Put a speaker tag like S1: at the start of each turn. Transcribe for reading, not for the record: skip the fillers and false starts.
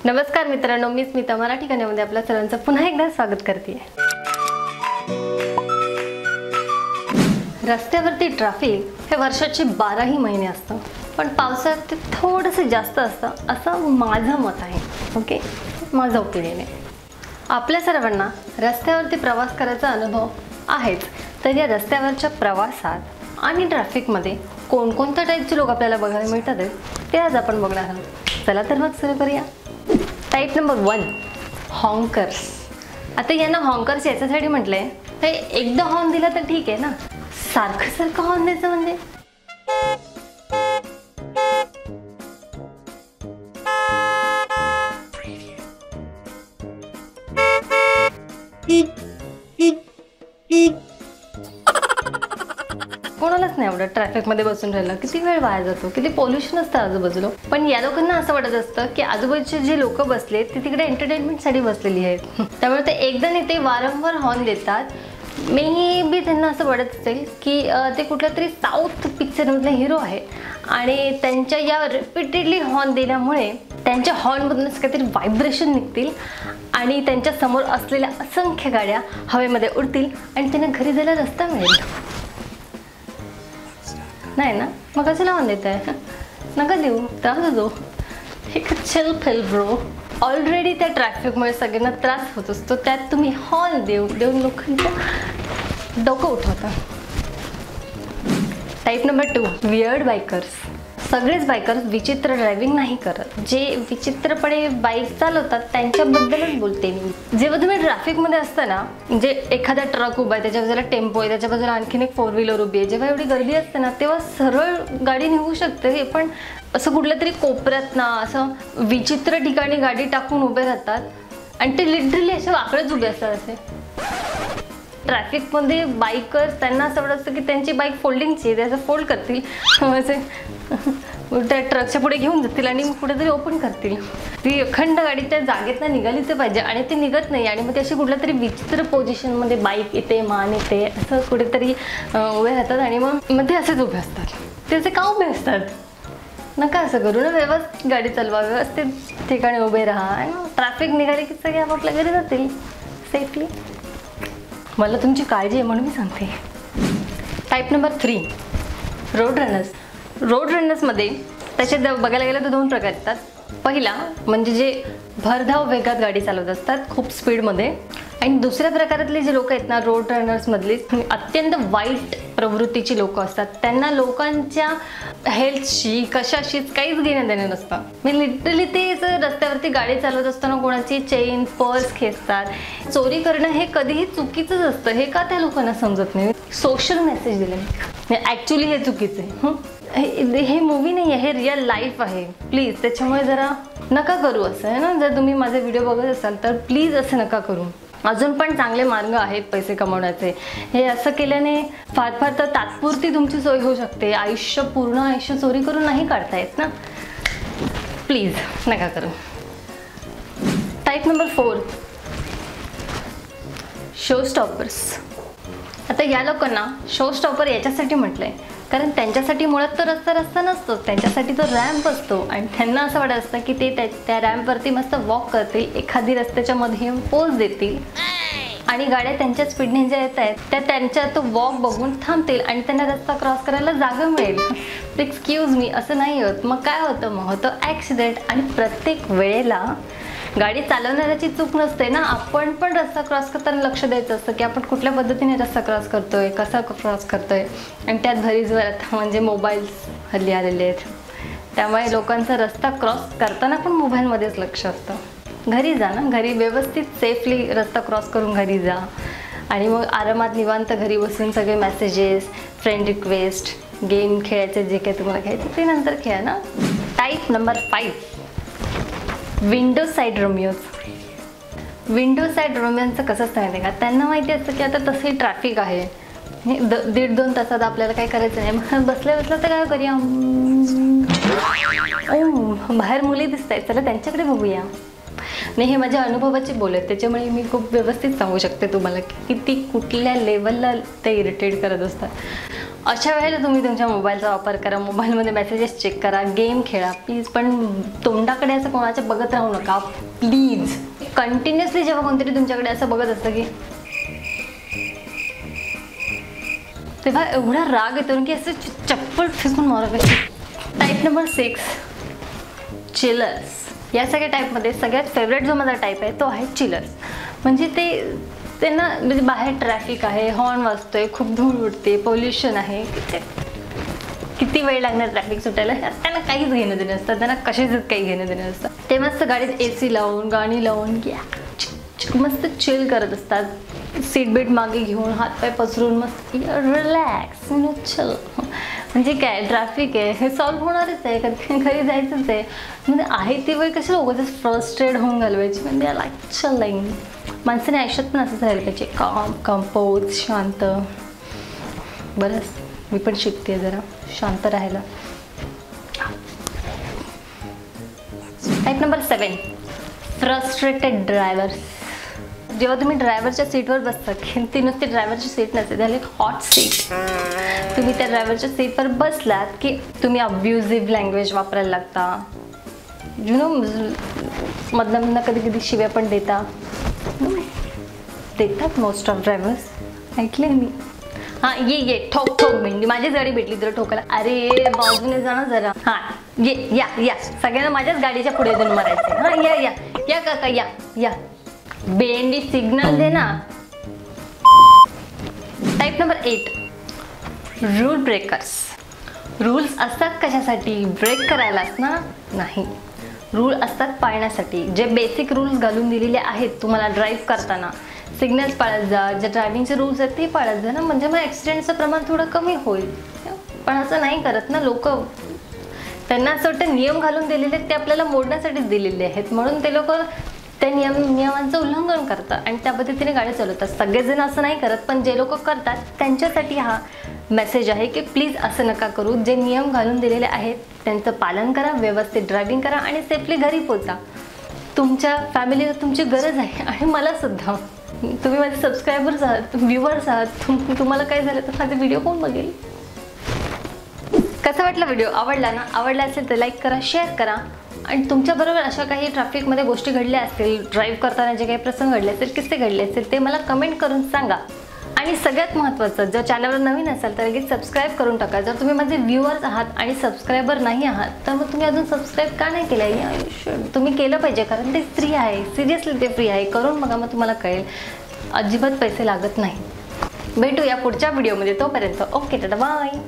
S1: नमस्कार मित्रांनो, मी स्मिता मराठी गाण्यामध्ये आपल्या सर्वांचं पुन्हा एकदा स्वागत करते। रस्त्यावरती ट्रॅफिक हे वर्षाचे 12ही महिने असतं, पण पावसाळ्यात ते थोडंसं जास्त असतं असं माझं मत आहे। ओके, माझं ओपिनियन आहे। आपल्या सर्वांना रस्त्यावरती प्रवास करायचा अनुभव आहेच, तर या रस्त्यावरच्या प्रवासात आणि ट्रॅफिकमध्ये कोणकोणत्या टाईपचे लोक आपल्याला बघायला मिळतात ते आज आपण बघणार आहोत। चला तर मग सुरू करूया। Type number 1, हॉन्कर्स। आता यांना हॉन्कर्स याच्यासाठी म्हटलंय, ते एकदा हॉर्न दिला तर ठीक आहे ना, सारखं सारखं हॉर्न द्यायचं म्हणजे कोणालाच नाही आवडत ट्रॅफिक मध्ये बसून राहिलं। किती वेळ वाया जातो, किती पोल्युशन असतं आजूबाजूला। पण या लोकांना असं वाटत असतं की आजूबाजूचे जे लोक बसले ते तिकडे एंटरटेनमेंट साठी बसलेली आहेत, त्यामुळे ते एकदा नाही ते वारंवार हॉर्न देतात। मे बी त्यांना असं वाटत असेल की ते कुठल्या तरी साऊथ पिक्चर मधले हिरो आहे आणि त्यांच्या या रिपीटेडली हॉर्न दिल्यामुळे त्यांच्या हॉर्नमधूनच काहीतरी व्हायब्रेशन निघतील आणि त्यांच्या समोर असलेल्या असंख्य गाड्या हवेमध्ये उडतील आणि त्यांना घरी जायला रस्ता मिळेल। नाही ना, मग कशाला हॉर्न देत आहे? नका देऊ, त्रास दो, एक चिल फिल ब्रो। ऑलरेडी त्या ट्रॅफिकमुळे सगळ्यांना त्रास होत असतो, त्यात तुम्ही हॉर्न देऊन लोकांचं डोकं उठवता। Type number 2, weird bikers. सगळेच बायकर्स विचित्र ड्रायव्हिंग नाही करत, जे विचित्रपणे बाईक चालवतात त्यांच्याबद्दलच बोलते मी। जेव्हा तुम्ही ट्रॅफिकमध्ये असता ना, म्हणजे एखादा ट्रक उभा आहे, त्याच्या बाजूला टेम्पो आहे, त्याच्या बाजूला आणखीन एक 4 व्हीलर उभी आहे, जेव्हा एवढी गर्दी असते ना तेव्हा सरळ गाडी निघू शकते, पण असं कुठल्या तरी कोपऱ्यात ना असं विचित्र ठिकाणी गाडी टाकून उभे राहतात आणि ते लिटरली असे वाकडेच उभे असतात। असे ट्रॅफिकमध्ये बाईकर्स त्यांना असं वाटत असतं की त्यांची बाईक फोल्डिंगची आहे, त्याचं फोल्ड करतील, असे त्या ट्रकच्या पुढे घेऊन जातील आणि कुठेतरी ओपन करतील। ती अखंड गाडी त्या जागेतनं निघालीच पाहिजे आणि ते निघत नाही आणि मग ते अशी कुठल्या तरी विचित्र पोझिशनमध्ये बाईक येते, मान येते, असं कुठेतरी उभे राहतात आणि मग ते असेच उभे असतात। ते असे का उभे असतात? नका असं करू ना, व्यवस्थित गाडी चालवा, व्यवस्थित ठिकाणी उभे राहा आणि ट्रॅफिक निघाले की सगळे आपापल्या घरी जातील सेफली। मला तुमची काळजी आहे म्हणून मी सांगते। Type number 3, road runners. Road रनर्समध्ये त्याच्यात बघायला गेलं तर 2 प्रकार असतात। पहिला म्हणजे जे भरधाव वेगात गाडी चालवत असतात खूप स्पीडमध्ये, आणि दुसऱ्या प्रकारातले जे लोक आहेत ना रोड रनर्समधले अत्यंत वाईट प्रवृत्तीची लोक असतात। त्यांना लोकांच्या हेल्थशी कशाशीच काहीच घेणं देणं नसतं। मी लिटरली ते रस्त्यावरती गाडी चालवत असताना कोणाची चेन पर्स खेचतात, चोरी करणं हे कधीही चुकीचंच असतं। हे का त्या लोकांना समजत नाही? सोशल मेसेज दिले, ॲक्च्युली हे चुकीचं आहे। हे मूवी नाही आहे, हे रिअल लाईफ आहे। प्लीज त्याच्यामुळे जरा नका करू असं, आहे ना। जर तुम्ही माझे व्हिडिओ बघत असाल तर प्लीज असं नका करू। अजून पण चांगले मार्ग आहेत पैसे कमवण्याचे। हे असं केल्याने फार तर तात्पुरती तुमची सोय होऊ शकते, पूर्ण आयुष्य चोरी करून नाही काढता येत ना। प्लीज नका करू। Type number 4, show stoppers. आता या लोकांना शो स्टॉपर याच्यासाठी म्हटलंय कारण त्यांच्यासाठी मुळात तर रस्ता नसतोच, त्यांच्यासाठी तो रॅम्प असतो आणि त्यांना असं वाटत असतं की ते त्या रॅम्पवरती मस्त वॉक करतील, एखादी रस्त्याच्या मध्ये येऊन पोज देतील आणि गाड्या त्यांच्या स्पीडने ज्या येत आहेत त्या त्यांच्या तो वॉक बघून थांबतील आणि त्यांना रस्ता क्रॉस करायला जागा मिळेल। एक्सक्यूज मी, असं नाही होत। मग काय होतं? मग होतं ॲक्सिडेंट। आणि प्रत्येक वेळेला गाडी चालवणाऱ्याची चूक नसते ना, आपण पण रस्ता क्रॉस करताना लक्ष द्यायचं असतं की आपण कुठल्या पद्धतीने रस्ता क्रॉस करतोय, कसा क्रॉस करतोय। आणि त्यात भरीसभर आता म्हणजे मोबाईल्स हल्ली आलेले आहेत, त्यामुळे लोकांचा रस्ता क्रॉस करताना पण मोबाईलमध्येच लक्ष असतं। घरी जा ना, घरी व्यवस्थित सेफली रस्ता क्रॉस करून घरी जा आणि मग आरामात निवांत घरी बसून सगळे मेसेजेस, फ्रेंड रिक्वेस्ट, गेम खेळायचे जे काही तुम्हाला खेळायचं ते नंतर खेळा ना। Type number 5, window side Romeos. Window side रोमिओचं कसं असतं माहिती आहे का? त्यांना माहिती असतं की आता तसंही ट्रॅफिक आहे, 1.5-2 तासात आपल्याला काय करायचं नाही, मग बसल्या तर काय करूया, बाहेर मुली दिसत आहेत, चला त्यांच्याकडे बघूया, नाही, हे माझ्या अनुभवाचे बोल आहेत, त्याच्यामुळे मी खूप व्यवस्थित सांगू शकते तुम्हाला की किती कुठल्या लेवलला ते इरिटेट करत असतात. अशा वेळेला तुम्ही तुमच्या मोबाईलचा वापर करा, मोबाईलमध्ये मेसेजेस चेक करा, गेम खेळा प्लीज, पण तोंडाकडे असं कोणाच्या बघत राहू नका प्लीज. कंटिन्युअसली जेव्हा कोणतरी तुमच्याकडे असं बघत असतं की तेव्हा एवढा राग येतो की असं चप्पल फेकून मारायचं. Type number 6 chillers. या सगळ्या टाईपमध्ये सगळ्यात फेवरेट जो माझा टाईप आहे तो आहे चिलर्स. म्हणजे त्यांना म्हणजे बाहेर ट्रॅफिक आहे, हॉर्न वाजतोय, खूप धूळ उडते, पोल्युशन आहे, किती वेळ लागणार ट्रॅफिक सुटायला, त्यांना काहीच घेणं देणं नसतं, त्यांना कशाच काही घेणं देणं नसतं. ते मस्त गाडीत AC लावून गाणी लावून मस्त चिल करत असतात, सीट बेल्ट मागे घेऊन हातपाय पसरून मस्त रिलॅक्स चल. म्हणजे काय ट्रॅफिक आहे हे सॉल्व्ह होणारच आहे, कधी घरी जायचंच आहे, म्हणजे आहे ती वेळ कशाला उगाच फ्रस्ट्रेट होऊन घालवायची. म्हणजे लाईक चल लाईन माणसाने आयुष्यात पण असंच राहिलं पाहिजे, काम कंपोज शांत. बरंच मी पण शिकते जरा शांत राहायला. Type number 7 frustrated drivers. जेव्हा तुम्ही ड्रायव्हरच्या सीटवर बसता की ती नुसती ड्रायव्हरची सीट नसते, त्याला एक हॉट सीट. तुम्ही त्या ड्रायव्हरच्या सीटवर बसलात की तुम्ही अब्युझिव्ह लँग्वेज वापरायला लागता, यु नो. मधनं कधी कधी शिव्या पण देतात मोस्ट ऑफ ड्रायव्हर्स, ऐकले मी. हां ये ठोक मेंढी, माझीच गाडी भेटली तुला ठोकायला, अरे बाजूने जा ना जरा. हां या सगळ्यांना माझ्याच गाडीच्या पुढे जाऊन मारायचं. हां या काका या बेंडी सिग्नल दे ना. Type number 8 rule breakers. Rules असतात कशासाठी? ब्रेक करायलाच ना? नाही, रूल असतात पाळण्यासाठी. जे बेसिक रूल्स घालून दिलेले आहेत तुम्हाला ड्राईव्ह करताना, सिग्नल्स पाळत जा, जे ड्रायव्हिंगचे रूल्स आहेत ते पाळत जा ना, म्हणजे मग ॲक्सिडेंटचं प्रमाण थोडं कमी होईल. पण असं नाही करत ना लोक. त्यांना असं वाटतं नियम घालून दिलेले आहेत ते आपल्याला मोडण्यासाठीच दिलेले आहेत, म्हणून ते लोक त्या नियमांचं उल्लंघन करतात आणि त्या पद्धतीने गाडी चालवतात. सगळेजण असं नाही करत, पण जे लोक करतात त्यांच्यासाठी हा मेसेज आहे की प्लीज असं नका करू. जे नियम घालून दिलेले आहेत त्यांचं पालन करा, व्यवस्थित ड्रायव्हिंग करा आणि सेफली घरी पोचा. तुमच्या फॅमिलीला तुमची गरज आहे आणि मला सुद्धा. तुम्ही माझे सबस्क्रायबर्स आहात, व्ह्युअर्स आहात, तुम्हाला काय झालं तर माझे व्हिडिओ कोण बघेल? कसा वाटला व्हिडिओ? आवडला ना? आवडला असेल तर लाईक करा, शेअर करा. आणि तुमच्याबरोबर अशा काही ट्रॅफिकमध्ये गोष्टी घडल्या असतील, ड्राईव्ह करताना जे काही प्रसंग घडले असतील, किस्से घडले असतील, ते मला कमेंट करून सांगा. आणि सगळ्यात महत्त्वाचं, जर चॅनलवर नवीन असाल तर लगेच सबस्क्राईब करून टाका. जर तुम्ही माझे व्ह्युअर्स आहात आणि सबस्क्रायबर नाही आहात तर मग तुम्ही अजून सबस्क्राईब का नाही केलं आहे? तुम्ही केलं पाहिजे, कारण ते फ्री आहे. सिरियसली ते फ्री आहे. करून बघा, मग तुम्हाला कळेल. अजिबात पैसे लागत नाही. भेटूया पुढच्या व्हिडिओमध्ये. तोपर्यंत ओके, टाटा बाय.